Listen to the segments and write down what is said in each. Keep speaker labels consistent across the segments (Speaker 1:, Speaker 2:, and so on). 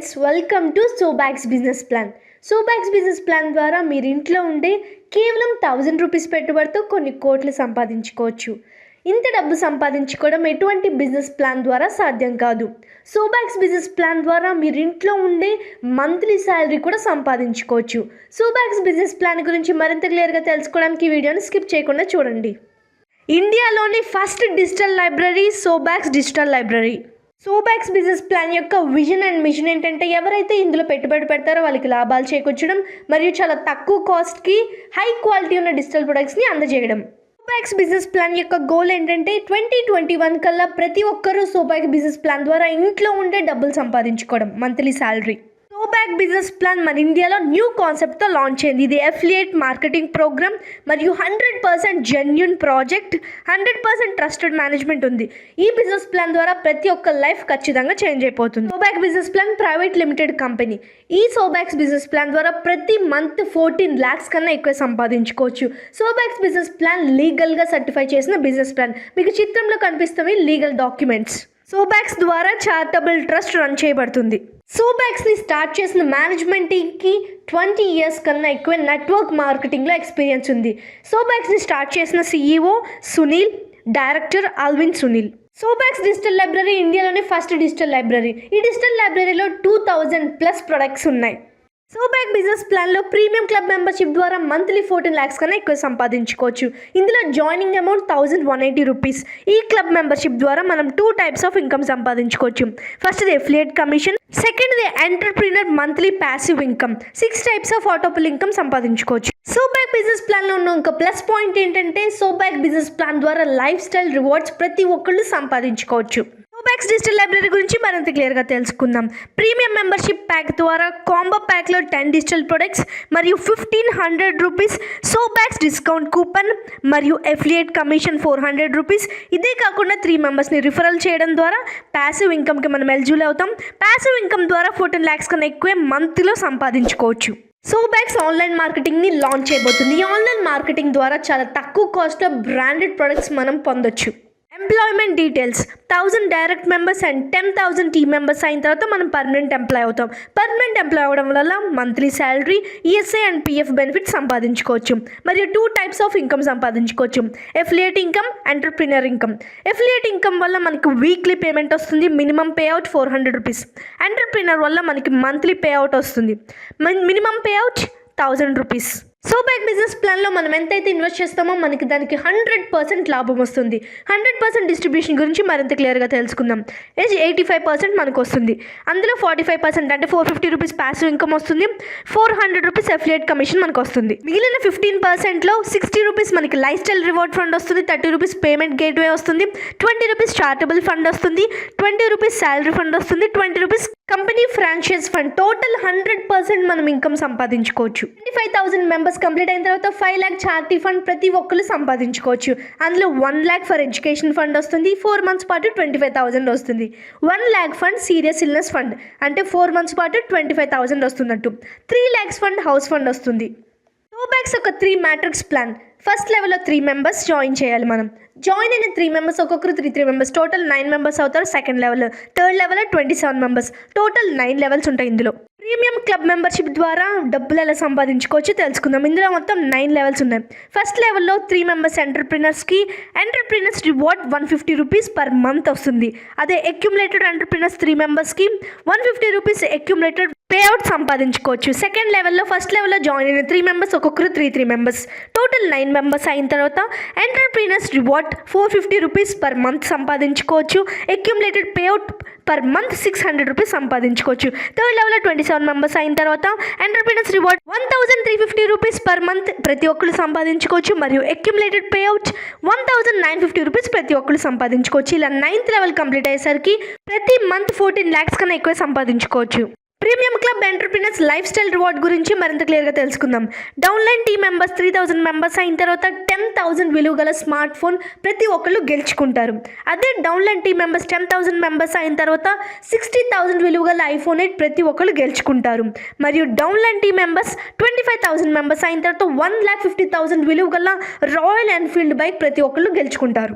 Speaker 1: Friends, welcome to Sobox business plan. Sobox business plan ద్వారా మీరు ఇంట్లో ఉండే కేవలం 1000 రూపీస్ పెట్టుబడితో కొన్ని కోట్లు సంపాదించుకోవచ్చు. ఇంత డబ్బు సంపాదించుకోవడం ఎటువంటి బిజినెస్ ప్లాన్ ద్వారా సాధ్యం కాదు. సోబాక్స్ బిజినెస్ ప్లాన్ ద్వారా మీరు ఇంట్లో ఉండే మంత్లీ శాలరీ కూడా సంపాదించుకోవచ్చు. సోబాక్స్ బిజినెస్ ప్లాన్ గురించి మరింత క్లియర్గా తెలుసుకోవడానికి ఈ వీడియోని స్కిప్ చేయకుండా చూడండి. ఇండియాలోని first digital library Sobox digital library. Sobox business plan యొక్క విజన్ అండ్ మిషన్ ఏంటంటే, ఎవరైతే ఇందులో పెట్టుబడి పెడతారో వాళ్ళకి లాభాలు చేకూర్చడం మరియు చాలా తక్కువ కాస్ట్కి హై క్వాలిటీ ఉన్న డిజిటల్ ప్రొడక్ట్స్ని అందజేయడం. సోబాక్స్ బిజినెస్ ప్లాన్ యొక్క గోల్ ఏంటంటే 2021 కల్లా ప్రతి ఒక్కరూ సోబాక్స్ బిజినెస్ ప్లాన్ ద్వారా ఇంట్లో ఉండే డబ్బులు సంపాదించుకోవడం, మంత్లీ శాలరీ. సోబాక్ బిజినెస్ ప్లాన్ మన ఇండియాలో న్యూ కాన్సెప్ట్తో లాంచ్ అయింది. ఇది అఫిలియేట్ మార్కెటింగ్ ప్రోగ్రామ్ మరియు 100% జెన్యూన్ ప్రాజెక్ట్, 100% ట్రస్టెడ్ మేనేజ్మెంట్ ఉంది. ఈ బిజినెస్ ప్లాన్ ద్వారా ప్రతి ఒక్క లైఫ్ ఖచ్చితంగా చేంజ్ అయిపోతుంది. Sobox business plan private limited company. ఈ సోబాక్స్ బిజినెస్ ప్లాన్ ద్వారా ప్రతి మంత్ 14 lakhs కన్నా ఎక్కువ సంపాదించుకోవచ్చు. సోబాక్స్ బిజినెస్ ప్లాన్ లీగల్గా సర్టిఫై చేసిన బిజినెస్ ప్లాన్. మీకు చిత్రంలో కనిపిస్తున్నవి లీగల్ డాక్యుమెంట్స్. సోబాక్స్ ద్వారా చారిటబుల్ ట్రస్ట్ రన్ చేయబడుతుంది. సోబాక్స్ని స్టార్ట్ చేసిన మేనేజ్మెంట్ టీమ్కి 20 years కన్నా ఎక్కువ నెట్వర్క్ మార్కెటింగ్లో ఎక్స్పీరియన్స్ ఉంది. సోబాక్స్ని స్టార్ట్ చేసిన CEO Sunil, director Alvin Sunil. Sobox digital library ఇండియాలోనే ఫస్ట్ డిజిటల్ లైబ్రరీ. ఈ డిజిటల్ లైబ్రరీలో 2000+ ప్రొడక్ట్స్ ఉన్నాయి. సోబాక్ బిజినెస్ ప్లాన్లో ప్రీమియం క్లబ్ మెంబర్షిప్ ద్వారా మంత్లీ 14 lakhs కన్నా ఎక్కువ సంపాదించుకోవచ్చు. ఇందులో జాయినింగ్ అమౌంట్ 1180 రూపీస్. ఈ క్లబ్ మెంబర్షిప్ ద్వారా మనం 2 types ఆఫ్ ఇన్కమ్ సంపాదించుకోవచ్చు. ఫస్ట్ది అఫిలియేట్ కమిషన్, సెకండ్ది entrepreneur monthly passive income. 6 types of autopool income సంపాదించుకోవచ్చు. సోబాక్ బిజినెస్ ప్లాన్లో ఉన్న ఒక ప్లస్ పాయింట్ ఏంటంటే, సోబాక్ బిజినెస్ ప్లాన్ ద్వారా లైఫ్ స్టైల్ రివార్డ్స్ ప్రతి ఒక్కళ్ళు సంపాదించుకోవచ్చు. సోబాక్స్ డిజిటల్ లైబ్రరీ గురించి మరింత క్లియర్గా తెలుసుకుందాం. ప్రీమియం మెంబర్షిప్ ప్యాక్ ద్వారా కాంబో ప్యాక్లో 10 డిజిటల్ ప్రొడక్ట్స్ మరియు 1500 రూపీస్ సోబాక్స్ డిస్కౌంట్ కూపన్ మరియు అఫిలియేట్ కమిషన్ 400 రూపీస్. ఇదే కాకుండా 3 మెంబర్స్ని రిఫరల్ చేయడం ద్వారా ప్యాసివ్ ఇన్కమ్కి మనం ఎలిజిబుల్ అవుతాం. ప్యాసివ్ ఇన్కమ్ ద్వారా 14 lakhs కన్నా ఎక్కువ మంత్లో సంపాదించుకోవచ్చు. సోబాక్స్ ఆన్లైన్ మార్కెటింగ్ని లాంచ్ చేయబోతుంది. ఈ ఆన్లైన్ మార్కెటింగ్ ద్వారా చాలా తక్కువ కాస్ట్లో బ్రాండెడ్ ప్రొడక్ట్స్ మనం పొందొచ్చు. Employment details: 1000 direct members and 10,000 team members అయిన తర్వాత మనం పర్మనెంట్ ఎంప్లాయ్ అవుతాం. పర్మనెంట్ ఎంప్లాయ్ అవ్వడం వల్ల monthly salary, ESI and PF benefits సంపాదించుకోవచ్చు. మరియు 2 types ఆఫ్ ఇన్కమ్ సంపాదించుకోవచ్చు. Affiliate income, entrepreneur income. Affiliate income వల్ల మనకు వీక్లీ పేమెంట్ వస్తుంది. Minimum payout 400 rupees. Entrepreneur వల్ల మనకి మంత్లీ పే అవుట్ వస్తుంది. Minimum payout 1000 rupees. Sobox business ప్లాన్లో మనం ఎంతైతే ఇన్వెస్ట్ చేస్తామో మనకి దానికి 100% లాభం వస్తుంది. 100% డిస్ట్రిబ్యూషన్ గురించి మరింత క్లియర్గా తెలుసుకుందాం. 85% మనకు వస్తుంది. అందులో 45% అంటే 450 రూపీస్ ప్యాసివ్ ఇన్కమ్ వస్తుంది. 400 రూపీస్ అఫిలియేట్ కమిషన్ మనకు వస్తుంది. మిగిలిన 15%లో 60 రూపీస్ మనకి లైఫ్ స్టైల్ రివార్డ్ ఫండ్ వస్తుంది. 30 రూపీస్ పేమెంట్ గేట్వే వస్తుంది. 20 రూపీస్ చారిటబుల్ ఫండ్ వస్తుంది. 20 రూపీస్ శాలరీ ఫండ్ వస్తుంది. 20 rupees company franchise fund. Total 100% మనం ఇన్కమ్ సంపాదించుకోవచ్చు. 25,000 మెంబర్స్ కంప్లీట్ అయిన తర్వాత 5 lakh చారిటీ ఫండ్ ప్రతి ఒక్కరు సంపాదించుకోవచ్చు. అందులో 1 lakh ఫర్ ఎడ్యుకేషన్ ఫండ్ వస్తుంది. 4 months పాటు 25,000 వస్తుంది. 1 lakh fund serious illness fund, అంటే 4 months పాటు 25,000 వస్తున్నట్టు. 3 lakhs ఫండ్ హౌస్ ఫండ్ వస్తుంది. సోబాక్స్ ఒక 3 matrix ప్లాన్. ఫస్ట్ లెవెల్లో 3 members జాయిన్ చేయాలి. మనం జాయిన్ అయిన 3 members ఒక్కొక్కరు 3 members, టోటల్ 9 members అవుతారు. సెకండ్ లెవెల్లో, థర్డ్ లెవెల్లో 27 members, టోటల్ 9 levels ఉంటాయి. ఇందులో ప్రీమియం క్లబ్ మెంబర్షిప్ ద్వారా డబ్బులు ఎలా సంపాదించుకోవచ్చు తెలుసుకుందాం. ఇందులో మొత్తం 9 levels ఉన్నాయి. ఫస్ట్ లెవెల్లో 3 members entrepreneurs reward 150 rupees per month వస్తుంది. అదే accumulated entrepreneurs 3 membersకి 150 rupees accumulated pay out సంపాదించుకోవచ్చు. సెకండ్ లెవెల్లో, ఫస్ట్ లెవెల్లో జాయిన్ అయిన 3 members ఒక్కొక్కరు 3 members, టోటల్ 9 members అయిన తర్వాత entrepreneurs reward 450 rupees per month సంపాదించుకోవచ్చు. Accumulated pay out per month 600 rupees సంపాదించుకోవచ్చు. థర్డ్ లెవెల్లో 27 members అయిన తర్వాత entrepreneurs reward 1350 rupees per month ప్రతి ఒక్కరు సంపాదించుకోవచ్చు. మరియు అక్యుములేటెడ్ పే అవుట్ 1950 రూపీస్ ప్రతి ఒక్కరు సంపాదించుకోవచ్చు. ఇలా 9th level కంప్లీట్ అయ్యేసరికి ప్రతి మంత్ 14 lakhs కన్నా ఎక్కువ సంపాదించుకోవచ్చు. Premium club entrepreneurs lifestyle reward గురించి మరింత క్లియర్గా తెలుసుకుందాం. డౌన్లైన్ టీమ్ మెంబర్స్ 3000 members అయిన తర్వాత 10,000 విలువ గల స్మార్ట్ ఫోన్ ప్రతి ఒక్కళ్ళు గెలుచుకుంటారు. అదే డౌన్లైన్ టీమ్ మెంబర్స్ 10,000 members అయిన తర్వాత 60,000 విలువ గల iPhone 8 ప్రతి ఒక్కళ్ళు గెలుచుకుంటారు. మరియు డౌన్లైన్ టీమ్ మెంబర్స్ 25,000 members అయిన తర్వాత 1,50,000 విలువ గల రాయల్ ఎన్ఫీల్డ్ బైక్ ప్రతి ఒక్కళ్ళు గెలుచుకుంటారు.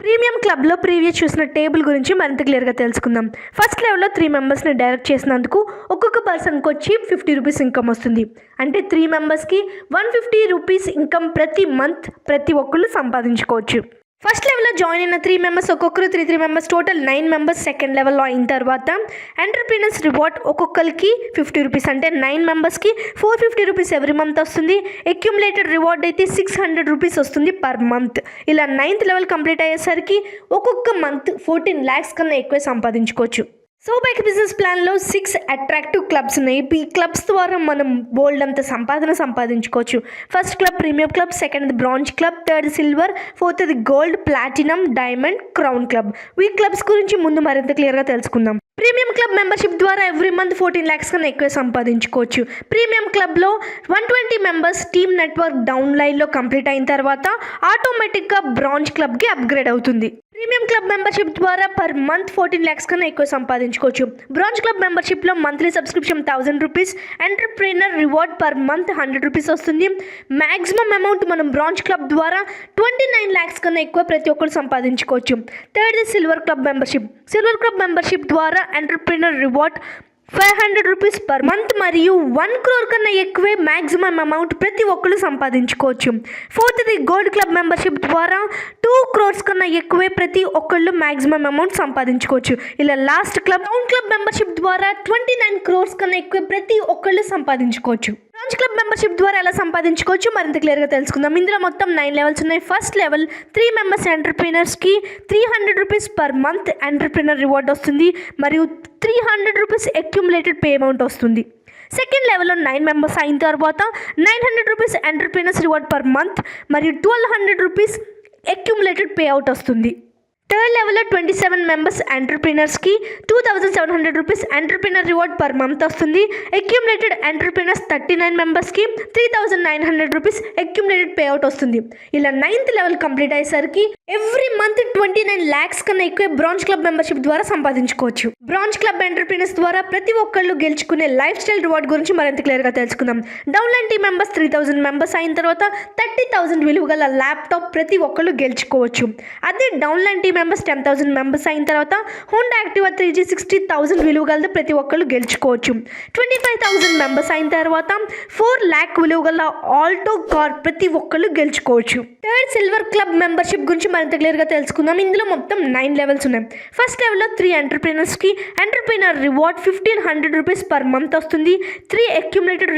Speaker 1: ప్రీమియం క్లబ్లో ప్రీవియస్ చూసిన టేబుల్ గురించి మరింత క్లియర్గా తెలుసుకుందాం. ఫస్ట్ లెవెల్లో 3 మెంబర్స్ని డైరెక్ట్ చేసినందుకు ఒక్కొక్క పర్సన్కి వచ్చి 50 రూపీస్ ఇన్కమ్ వస్తుంది. అంటే 3 మెంబర్స్కి 150 రూపీస్ ఇన్కమ్ ప్రతి మంత్ ప్రతి ఒక్కళ్ళు సంపాదించుకోవచ్చు. ఫస్ట్ లెవెల్లో జాయిన్ అయిన 3 మెంబర్స్ ఒక్కొక్కరు 3 మెంబర్స్ టోటల్ 9 మెంబర్స్ సెకండ్ లెవెల్లో అయిన తర్వాత ఎంటర్ప్రీనర్స్ రివార్డ్ ఒక్కొక్కరికి 50 రూపీస్ అంటే 9 మెంబర్స్కి 450 రూపీస్ ఎవ్రీ మంత్ వస్తుంది. అక్యుములేటెడ్ రివార్డ్ అయితే 600 రూపీస్ వస్తుంది పర్ మంత్. ఇలా 9th లెవెల్ కంప్లీట్ అయ్యేసరికి ఒక్కొక్క మంత్ 14 lakhs కన్నా ఎక్కువ సంపాదించుకోవచ్చు. సోబ్యాక్స్ బిజినెస్ ప్లాన్లో 6 అట్రాక్టివ్ క్లబ్స్ ఉన్నాయి. ఈ క్లబ్స్ ద్వారా మనం బోల్డ్ అంత సంపాదించుకోవచ్చు. First club premium club, second bronze club, third silver, fourth gold, platinum, diamond, crown club. ఈ క్లబ్స్ గురించి ముందు మరింత క్లియర్గా తెలుసుకుందాం. ప్రీమియం క్లబ్ మెంబర్షిప్ ద్వారా ఎవ్రీ మంత్ 14 lakhs కన్నా ఎక్కువ సంపాదించుకోవచ్చు. ప్రీమియం క్లబ్లో 120 మెంబర్స్ టీమ్ నెట్వర్క్ డౌన్ లైన్లో కంప్లీట్ అయిన తర్వాత ఆటోమేటిక్గా బ్రాంజ్ క్లబ్కి అప్గ్రేడ్ అవుతుంది. ప్రీమియం క్లబ్ మెంబర్షిప్ ద్వారా పర్ మంత్ 14 lakhs కన్నా ఎక్కువ సంపాదించుకోవచ్చు. బ్రాంజ్ క్లబ్ మెంబర్షిప్లో monthly subscription 1000 rupees, entrepreneur reward per month 100 rupees వస్తుంది. మ్యాక్సిమం అమౌంట్ మనం బ్రాంజ్ క్లబ్ ద్వారా 29 lakhs కన్నా ఎక్కువ ప్రతి ఒక్కరు సంపాదించుకోవచ్చు. Third silver club membership. Silver club membership ద్వారా entrepreneur reward 500 rupees per month మరియు 1 crore కన్నా ఎక్కువే మ్యాక్సిమం అమౌంట్ ప్రతి ఒక్కరు సంపాదించుకోవచ్చు. ఫోర్త్ది గోల్డ్ క్లబ్ మెంబర్షిప్ ద్వారా 2 crores కన్నా ఎక్కువే ప్రతి ఒక్కళ్ళు మ్యాక్సిమం అమౌంట్ సంపాదించుకోవచ్చు. ఇలా last club brown club membership ద్వారా 29 crores కన్నా ఎక్కువ ప్రతి ఒక్కళ్ళు సంపాదించుకోవచ్చు. బ్రాంజ్ క్లబ్ మెంబర్షిప్ ద్వారా ఎలా సంపాదించుకోవచ్చు మరింత క్లియర్గా తెలుసుకుందాం. ఇందులో మొత్తం 9 లెవెల్స్ ఉన్నాయి. ఫస్ట్ లెవెల్ 3 మెంబర్స్ ఎంటర్ప్రీనర్స్కి 300 rupees per month entrepreneur reward వస్తుంది మరియు 300 రూపీస్ అక్యుములేటెడ్ పే అమౌంట్ వస్తుంది. సెకండ్ లెవెల్లో 9 మెంబర్స్ అయిన తర్వాత 900 rupees entrepreneurs reward per month మరియు 1200 రూపీస్ అక్యుములేటెడ్ పే అవుట్ వస్తుంది. థర్డ్ లెవెల్లో 27 మెంబర్స్ ఎంటర్ప్రీనర్స్కి 2700 rupees entrepreneur reward per month వస్తుంది. అక్యుములేటెడ్ ఎంటర్ప్రీనర్స్ 39 మెంబర్స్కి 3900 రూపీస్ అక్యుములేటెడ్ పే అవుట్ వస్తుంది. ఇలా 9th లెవెల్ కంప్లీట్ అయ్యేసరికి ఎవ్రీ మంత్ 29 lakhs కన్నా ఎక్కువ బ్రాంజ్ క్లబ్ మెంబర్షిప్ ద్వారా సంపాదించుకోవచ్చు. బ్రాంజ్ క్లబ్ ఎంటర్ప్రీనర్స్ ద్వారా ప్రతి ఒక్కళ్ళు గెలుచుకునే లైఫ్ స్టైల్ రివార్డ్ గురించి మరింత క్లియర్గా తెలుసుకుందాం. డౌన్లైన్ టీమ్ మెంబర్స్ 3000 మెంబర్స్ అయిన తర్వాత 30,000 విలువ గల ల్యాప్టాప్ ప్రతి ఒక్కళ్ళు గెలుచుకోవచ్చు. అదే డౌన్లైన్ టీమ్ మెంబర్స్ 10,000 మెంబర్స్ అయిన తర్వాత హోండా యాక్టివా 3G 60,000 విలువ గలది ప్రతి ఒక్కళ్ళు గెలుచుకోవచ్చు. 25,000 మెంబర్స్ అయిన తర్వాత 4 lakh విలువ గల ఆల్టో కార్ ప్రతి ఒక్కళ్ళు గెలుచుకోవచ్చు. థర్డ్ సిల్వర్ క్లబ్ మెంబర్షిప్ గురించి మరింత క్లియర్గా తెలుసుకుందాం. ఇందులో మొత్తం 9 లెవెల్స్ ఉన్నాయి. ఫస్ట్ లెవెల్లో 3 ఎంటర్ప్రీనర్స్కి entrepreneur reward 1500 rupees per month వస్తుంది. 3 అక్యుములేటెడ్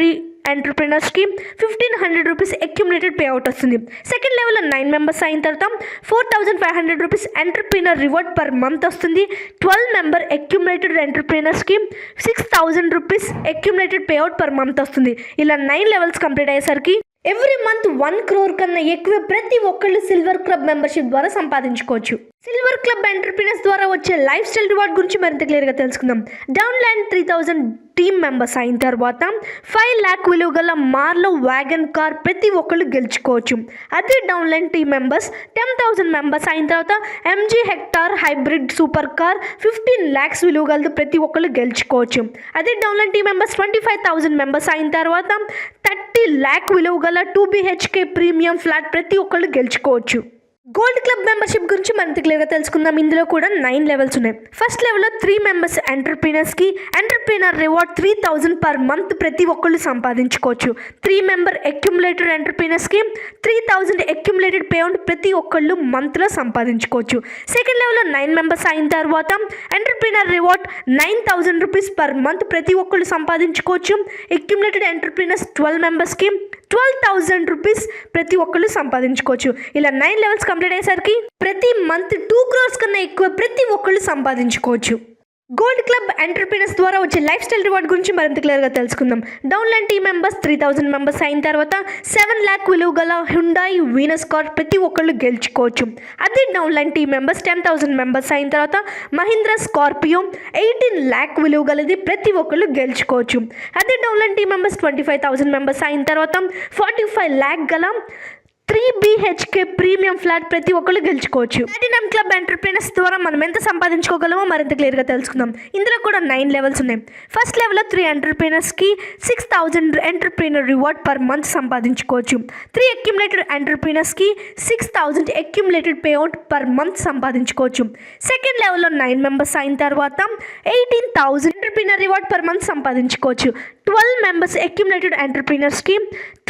Speaker 1: ఎంటర్ప్రీనర్స్కి 1500 రూపీస్ అక్యుములేటెడ్ పే అవుట్ వస్తుంది. సెకండ్ లెవెల్లో 9 మెంబర్స్ అయిన తర్వాత 4500 rupees entrepreneur reward per month వస్తుంది. 12 మెంబర్ అక్యుములేటెడ్ ఎంటర్ప్రీనర్స్కి 6000 rupees accumulated pay out per month వస్తుంది. ఇలా 9 లెవెల్స్ కంప్లీట్ అయ్యేసరికి ఎవ్రీ మంత్ 1 crore కన్నా ఎక్కువ ప్రతి ఒక్కళ్ళు సిల్వర్ క్లబ్ మెంబర్షిప్ ద్వారా సంపాదించుకోవచ్చు. సిల్వర్ క్లబ్ ఎంటర్ప్రీనర్స్ ద్వారా వచ్చే లైఫ్ స్టైల్ రివార్డ్ గురించి మరింత క్లియర్గా తెలుసుకుందాం. డౌన్లైన్ 3000 టీమ్ మెంబర్స్ అయిన తర్వాత 5 lakh విలువ గల మార్లో వ్యాగన్ కార్ ప్రతి ఒక్కళ్ళు గెలుచుకోవచ్చు. అదే డౌన్లైన్ టీమ్ మెంబర్స్ 10,000 మెంబర్స్ అయిన తర్వాత MG hectare hybrid super car 15 lakhs విలువ గలది ప్రతి ఒక్కళ్ళు గెలుచుకోవచ్చు. అదే డౌన్లైన్ టీమ్ మెంబర్స్ 25,000 మెంబర్స్ అయిన తర్వాత 30 lakh విలువ గల 2 BHK ప్రీమియం ఫ్లాట్ ప్రతి ఒక్కళ్ళు గెలుచుకోవచ్చు. గోల్డ్ క్లబ్ మెంబర్షిప్ గురించి మరింత క్లియర్గా తెలుసుకుందాం. ఇందులో కూడా 9 లెవెల్స్ ఉన్నాయి. ఫస్ట్ లెవెల్లో 3 మెంబర్స్ ఎంటర్ప్రీనర్స్కి ఎంటర్ప్రీనర్ రివార్డ్ 3000 పర్ మంత్ ప్రతి ఒక్కళ్ళు సంపాదించుకోవచ్చు. 3 మెంబర్ అక్యుములేటెడ్ ఎంటర్ప్రీనర్స్కి 3000 అక్యుములేటెడ్ పే అవుట్ ప్రతి ఒక్కళ్ళు మంత్లో సంపాదించుకోవచ్చు. సెకండ్ లెవెల్లో 9 మెంబర్స్ అయిన తర్వాత entrepreneur reward 9000 rupees per month ప్రతి ఒక్కళ్ళు సంపాదించుకోవచ్చు. అక్యుములేటెడ్ ఎంటర్ప్రీనర్స్ 12 మెంబర్స్కి 12,000 రూపీస్ ప్రతి ఒక్కళ్ళు సంపాదించుకోవచ్చు. ఇలా 9 లెవెల్స్ కంప్లీట్ అయ్యేసరికి ప్రతి మంత్ 2 crores కన్నా ఎక్కువ ప్రతి ఒక్కళ్ళు సంపాదించుకోవచ్చు. గోల్డ్ క్లబ్ ఎంటర్ప్రీనర్స్ ద్వారా వచ్చే లైఫ్ స్టైల్ రివార్డ్ గురించి మరింత క్లియర్గా తెలుసుకుందాం. డౌన్లైన్ టీమ్ మెంబర్స్ 3000 మెంబర్స్ అయిన తర్వాత 7 lakh విలువ గల హ్యుండాయ్ వీనస్ కార్ ప్రతి ఒక్కళ్ళు గెలుచుకోవచ్చు. అదే డౌన్లైన్ టీమ్ మెంబర్స్ 10,000 మెంబర్స్ అయిన తర్వాత మహీంద్రా స్కార్పియో 18 lakh విలువ గలది ప్రతి ఒక్కళ్ళు గెలుచుకోవచ్చు. అదే డౌన్లైన్ టీమ్ మెంబర్స్ 25,000 మెంబర్స్ అయిన తర్వాత 45 lakh గల 3 BHK ప్రీమియం ఫ్లాట్ ప్రతి ఒక్కళ్ళు గెలుచుకోవచ్చు. ప్లాటినం క్లబ్ ఎంటర్ప్రీనర్స్ ద్వారా మనం ఎంత సంపాదించుకోగలమో మరింత క్లియర్గా తెలుసుకుందాం. ఇందులో కూడా 9 లెవెల్స్ ఉన్నాయి. ఫస్ట్ లెవెల్లో 3 ఎంటర్ప్రీనర్స్కి 6,000 ఎంటర్ప్రీనర్ రివార్డ్ పర్ మంత్ సంపాదించుకోవచ్చు. 3 అక్యుములేటెడ్ ఎంటర్ప్రీనర్స్కి 6,000 అక్యుములేటెడ్ పేఅవుట్ పర్ మంత్ సంపాదించుకోవచ్చు. సెకండ్ లెవెల్లో 9 మెంబర్స్ అయిన తర్వాత 18,000 ఎంటర్ప్రీనర్ రివార్డ్ పర్ మంత్ సంపాదించుకోవచ్చు. 12 మెంబర్స్ అక్యుములేటెడ్ ఎంటర్ప్రీనర్స్కి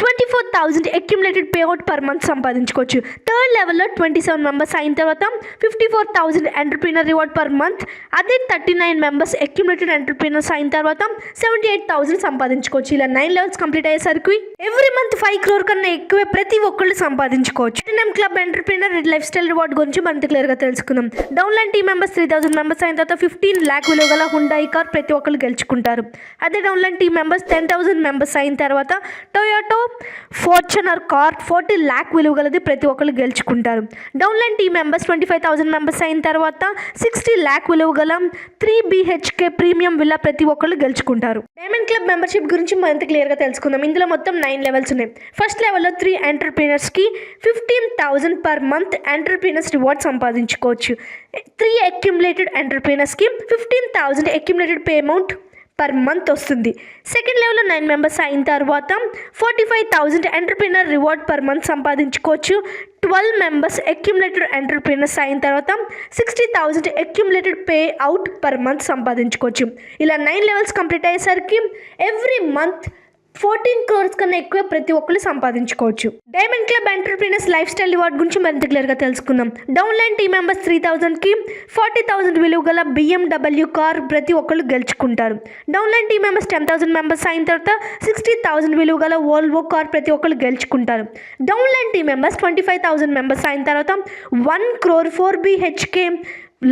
Speaker 1: 24,000 అక్యుములేటెడ్ పేఅవుట్ పర్ మంత్ సంపాదించుకోవచ్చు. థర్డ్ లెవెల్లో 27 మెంబర్స్ అయిన తర్వాత 54,000 ఎంటర్ప్రీనర్ రివార్డ్ పర్ మంత్. అదే 39 మెంబర్స్ అక్యుములేటెడ్ ఎంటర్ప్రీనర్స్ అయిన తర్వాత 78,000 సంపాదించుకోవచ్చు. ఇలా 9 లెవెల్స్ కంప్లీట్ అయ్యేసరికి ఎవ్రీ మంత్ 5 crore కన్నా ఎక్కువే ప్రతి ఒక్కళ్ళు సంపాదించుకోవచ్చు. Platinum club entrepreneur life style reward గురించి మరింత క్లియర్గా తెలుసుకుందాం. డౌన్లైన్ టీమ్ మెంబర్స్ 3,000 మెంబర్స్ అయిన తర్వాత 15 lakh విలువ గల హుండాయి కార్ ప్రతి ఒక్కళ్ళు గెలుచుకుంటారు. అదే డౌన్లైన్ టీమ్ మెంబర్స్ 10,000 మెంబర్స్ అయిన తర్వాత టొయోటో ఫార్చునర్ కార్ 40 lakh విలువ గలది ప్రతి ఒక్కళ్ళు గెలుచుకుంటారు. డౌన్లైన్ టీమ్ మెంబర్స్ 25,000 మెంబర్స్ అయిన తర్వాత 60 lakh విలువ గల 3 BHK ప్రీమియం విల్లా ప్రతి ఒక్కళ్ళు గెలుచుకుంటారు. డైమండ్ క్లబ్ మెంబర్షిప్ గురించి మరింత క్లియర్గా తెలుసుకుందాం. ఇందులో మొత్తం 9 లెవెల్స్ ఉన్నాయి. ఫస్ట్ లెవెల్లో 3 ఎంటర్ప్రీనర్స్కి 15,000 పర్ మంత్ ఎంటర్ప్రీనర్స్ రివార్డ్ సంపాదించుకోవచ్చు. 3 అక్యుములేటెడ్ ఎంటర్ప్రీనర్స్కి 15,000 accumulated pay amount per month వస్తుంది. సెకండ్ లెవెల్లో 9 మెంబర్స్ అయిన తర్వాత 45,000 ఎంటర్ప్రీనర్ రివార్డ్ పర్ మంత్ సంపాదించుకోవచ్చు. 12 మెంబర్స్ అక్యుములేటెడ్ ఎంటర్ప్రీనర్స్ అయిన తర్వాత 60,000 accumulated pay out per month సంపాదించుకోవచ్చు. ఇలా 9 లెవెల్స్ కంప్లీట్ అయ్యేసరికి ఎవ్రీ మంత్ 14 crores కన్నా ఎక్కువ ప్రతి ఒక్కరు సంపాదించుకోవచ్చు. Diamond club entrepreneurs lifestyle reward గురించి మరింత క్లియర్గా తెలుసుకుందాం. డౌన్లైన్ టీమ్ మెంబర్స్ 3,000కి 40,000 విలువ గల BMW కార్ ప్రతి ఒక్కళ్ళు గెలుచుకుంటారు. డౌన్లైన్ టీమ్ మెంబర్స్ 10,000 మెంబర్స్ అయిన తర్వాత 60,000 విలువ గల వోల్వో కార్ ప్రతి ఒక్కళ్ళు గెలుచుకుంటారు. డౌన్లైన్ టీమ్ మెంబర్స్ 25,000 మెంబర్స్ అయిన తర్వాత 1 crore 4 BHK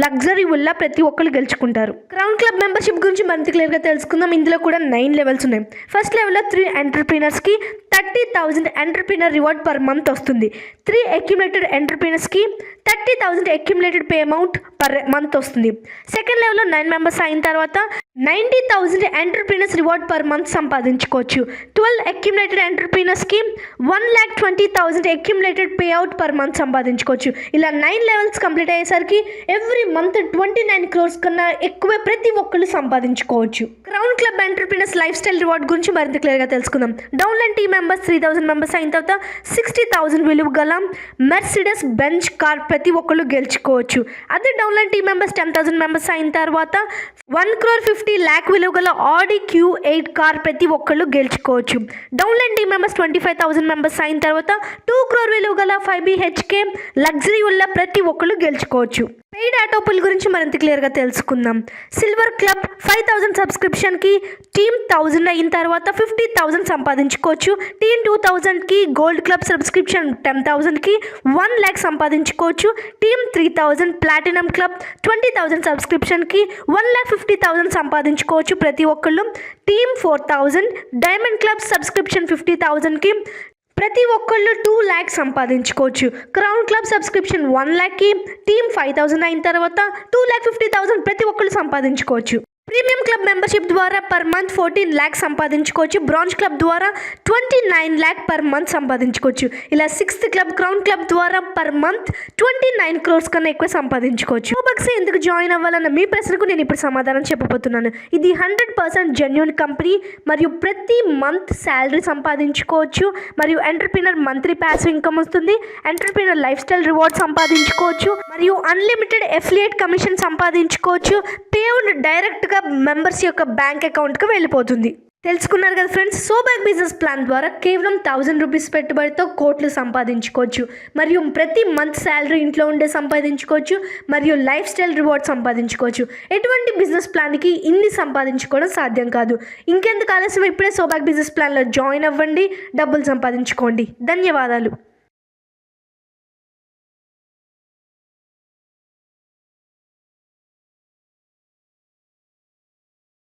Speaker 1: లగ్జరీ విల్లా ప్రతి ఒక్కరు గెలుచుకుంటారు. క్రౌన్ క్లబ్ మెంబర్షిప్ గురించి మరింత క్లియర్గా తెలుసుకుందాం. ఇందులో కూడా 9 లెవెల్స్ ఉన్నాయి. ఫస్ట్ లెవెల్లో 3 ఎంటర్ప్రీనర్స్కి 30,000 ఎంటర్ప్రీనర్ రివార్డ్ పర్ మంత్ వస్తుంది. 3 అక్యుములేటెడ్ ఎంటర్ప్రీనర్స్కి 30,000 accumulated pay amount per month వస్తుంది. సెకండ్ లెవెల్లో 9 మెంబర్స్ అయిన తర్వాత 90,000 ఎంటర్ప్రీనర్స్ రివార్డ్ పర్ మంత్ సంపాదించుకోవచ్చు. 12 అక్యుములేటెడ్ ఎంటర్ప్రీనర్స్కి 1,20,000 accumulated pay out per month సంపాదించుకోవచ్చు. ఇలా 9 లెవెల్స్ కంప్లీట్ అయ్యేసరికి ఎవ్రీ మంత్ 29 crores కన్నా ఎక్కువ ప్రతి ఒక్కళ్ళు సంపాదించుకోవచ్చు. Crown club entrepreneurs lifestyle reward గురించి మరింత క్లియర్గా తెలుసుకుందాం. డౌన్లైన్ టీమ్ మెంబర్స్ 3,000 మెంబర్స్ అయిన తర్వాత 60,000 విలువ గల మెర్సిడెస్ బెంజ్ కార్ ప్రతి ఒక్కళ్ళు గెలుచుకోవచ్చు. అదే డౌన్లైన్ టీమ్ మెంబర్స్ 10,000 మెంబర్స్ అయిన తర్వాత 1 crore 50 lakh విలువ గల ఆడి Q8 కార్ ప్రతి ఒక్కళ్ళు గెలుచుకోవచ్చు. డౌన్లైన్ టీమ్ మెంబర్స్ 25,000 మెంబర్స్ అయిన తర్వాత 2 crore విలువ గల 5 BHK లగ్జరీ వల్ల ప్రతి ఒక్కళ్ళు గెలుచుకోవచ్చు. పెయిడ్ ఆటోపుల్ గురించి మరింత క్లియర్గా తెలుసుకుందాం. సిల్వర్ క్లబ్ 5,000 సబ్స్క్రిప్షన్కి టీమ్ 1,000 అయిన తర్వాత 50,000 సంపాదించుకోవచ్చు. టీమ్ 2,000కి గోల్డ్ క్లబ్ సబ్స్క్రిప్షన్ 10,000కి 1 lakh సంపాదించుకోవచ్చు. టీమ్ 3,000 ప్లాటినం క్లబ్ 20,000 సబ్స్క్రిప్షన్కి 1,50,000 సంపాదించుకోవచ్చు ప్రతి ఒక్కళ్ళు. టీమ్ 4,000 డైమండ్ క్లబ్ సబ్స్క్రిప్షన్ 50,000కి ప్రతి ఒక్కళ్ళు 2 lakh సంపాదించుకోవచ్చు. Crown club subscription 1 lakh, team 5,000 అయిన తర్వాత 2,50,000 ప్రతి ఒక్కళ్ళు సంపాదించుకోవచ్చు. ప్రీమియం క్లబ్ మెంబర్షిప్ ద్వారా పర్ మంత్ 14 lakh సంపాదించుకోవచ్చు. బ్రాంజ్ క్లబ్ ద్వారా 29 lakh పర్ మంత్ సంపాదించుకోవచ్చు. ఇలా 6th క్లబ్ క్రౌన్ క్లబ్ ద్వారా పర్ మంత్ 29 crores కన్నా ఎక్కువ సంపాదించుకోవచ్చు. రోబక్స్ ఎందుకు జాయిన్ అవ్వాలన్న మీ ప్రశ్నకు నేను ఇప్పుడు సమాధానం చెప్పబోతున్నాను. ఇది 100% జెన్యూన్ కంపెనీ మరియు ప్రతి మంత్ శాలరీ సంపాదించుకోవచ్చు. మరియు ఎంటర్ప్రీనర్ మంత్లీ ప్యాసివ్ ఇన్కమ్ వస్తుంది. ఎంటర్ప్రీనర్ లైఫ్ స్టైల్ రివార్డ్ సంపాదించుకోవచ్చు మరియు అన్లిమిటెడ్ ఎఫిలియేట్ కమిషన్ సంపాదించుకోవచ్చు. పేవుడ్ డైరెక్ట్గా మెంబర్స్ యొక్క బ్యాంక్ అకౌంట్కి వెళ్ళిపోతుంది. తెలుసుకున్నారు కదా ఫ్రెండ్స్. సోబాక్ బిజినెస్ ప్లాన్ ద్వారా కేవలం 1,000 రూపీస్ పెట్టుబడితో కోట్లు సంపాదించుకోవచ్చు. మరియు ప్రతి మంత్ శాలరీ ఇంట్లో ఉండే సంపాదించుకోవచ్చు. మరియు లైఫ్ స్టైల్ రివార్డ్ సంపాదించుకోవచ్చు. ఎటువంటి బిజినెస్ ప్లాన్కి ఇన్ని సంపాదించుకోవడం సాధ్యం కాదు. ఇంకెందుకు ఆలస్యం, ఇప్పుడే సోబాక్ బిజినెస్ ప్లాన్లో జాయిన్ అవ్వండి, డబ్బులు సంపాదించుకోండి. ధన్యవాదాలు.